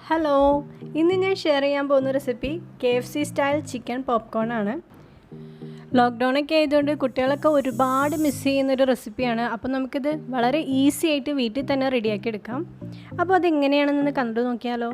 Hello, ഇന്ന് ഞാൻ share ചെയ്യാൻ പോകുന്ന recipe KFC style chicken popcorn ആണ്. ലോക്ക്ഡൗണൊക്കെ ആയതുകൊണ്ട് കുട്ടികളൊക്കെ ഒരുപാട് മിസ് ചെയ്യുന്നൊരു റെസിപ്പിയാണ്. അപ്പോൾ നമുക്കിത് വളരെ ഈസി ആയിട്ട് വീട്ടിൽ തന്നെ റെഡിയാക്കി എടുക്കാം. അപ്പോൾ അതെങ്ങനെയാണെന്ന് കണ്ടു നോക്കിയാലോ.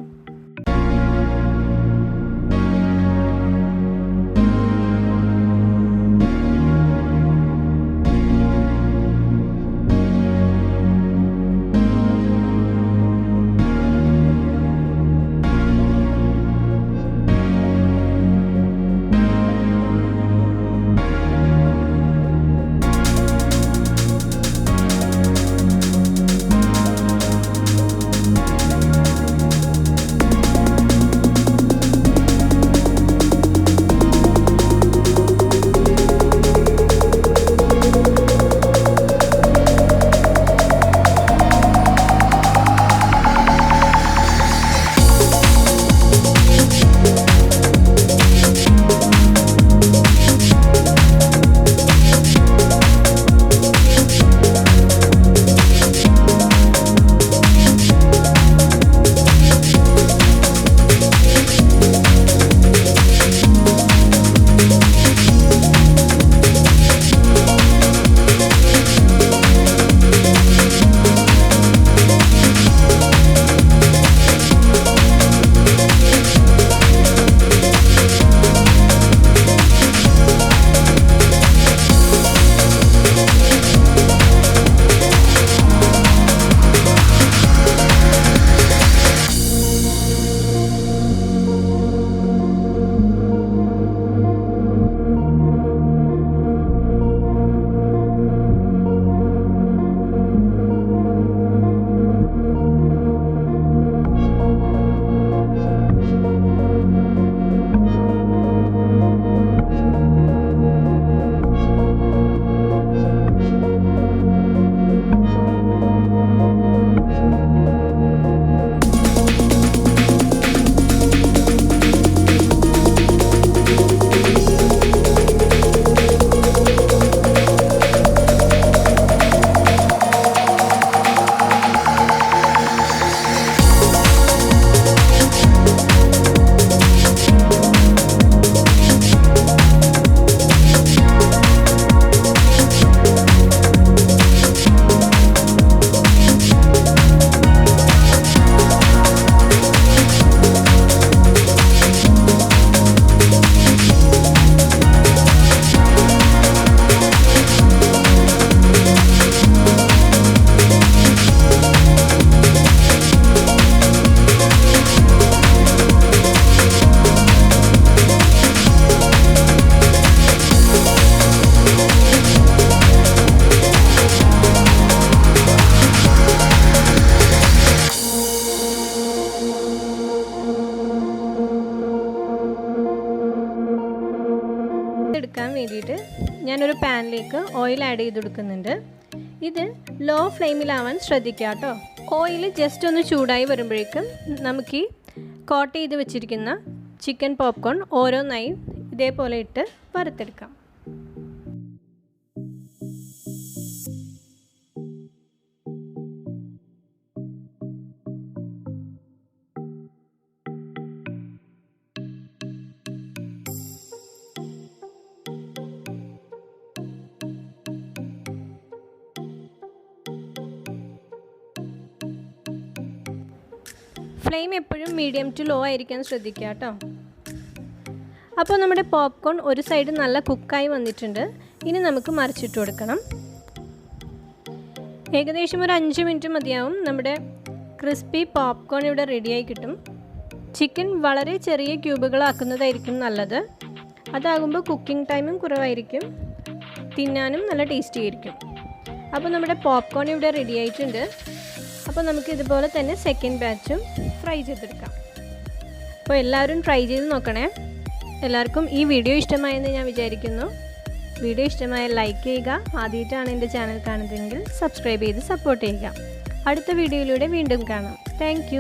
എടുക്കാൻ വേണ്ടിയിട്ട് ഞാനൊരു പാനിലേക്ക് ഓയിൽ ആഡ് ചെയ്ത് കൊടുക്കുന്നുണ്ട്. ഇത് ലോ ഫ്ലെയിമിലാവാൻ ശ്രദ്ധിക്കുക കേട്ടോ. ഓയിൽ ജസ്റ്റ് ഒന്ന് ചൂടായി വരുമ്പോഴേക്കും നമുക്ക് ഈ കോട്ട് ചെയ്ത് വെച്ചിരിക്കുന്ന ചിക്കൻ പോപ്കോൺ ഓരോന്നായി ഇതേപോലെ ഇട്ട് വറുത്തെടുക്കാം. ഫ്ലെയിം എപ്പോഴും മീഡിയം ടു ലോ ആയിരിക്കാൻ ശ്രദ്ധിക്കുക കേട്ടോ. അപ്പോൾ നമ്മുടെ പോപ്കോൺ ഒരു സൈഡ് നല്ല കുക്കായി വന്നിട്ടുണ്ട്. ഇനി നമുക്ക് മറിച്ചിട്ട് കൊടുക്കണം. ഏകദേശം ഒരു 5 മിനിറ്റ് മതിയാവും. നമ്മുടെ ക്രിസ്പി പോപ്കോൺ ഇവിടെ റെഡിയായി കിട്ടും. ചിക്കൻ വളരെ ചെറിയ ക്യൂബുകളാക്കുന്നതായിരിക്കും നല്ലത്. അതാകുമ്പോൾ കുക്കിംഗ് ടൈമും കുറവായിരിക്കും, തിന്നാനും നല്ല ടേസ്റ്റി ആയിരിക്കും. അപ്പോൾ നമ്മുടെ പോപ്കോൺ ഇവിടെ റെഡി ആയിട്ടുണ്ട്. അപ്പോൾ നമുക്ക് ഇതുപോലെ തന്നെ സെക്കൻഡ് ബാച്ചും ഫ്രൈ ചെയ്തെടുക്കാം. അപ്പോൾ എല്ലാവരും ട്രൈ ചെയ്ത് നോക്കണേ. എല്ലാവർക്കും ഈ വീഡിയോ ഇഷ്ടമായെന്ന് ഞാൻ വിചാരിക്കുന്നു. വീഡിയോ ഇഷ്ടമായാൽ ലൈക്ക് ചെയ്യുക. ആദ്യമായിട്ടാണ് എൻ്റെ ചാനൽ കാണുന്നതെങ്കിൽ സബ്സ്ക്രൈബ് ചെയ്ത് സപ്പോർട്ട് ചെയ്യുക. അടുത്ത വീഡിയോയിലൂടെ വീണ്ടും കാണാം. താങ്ക്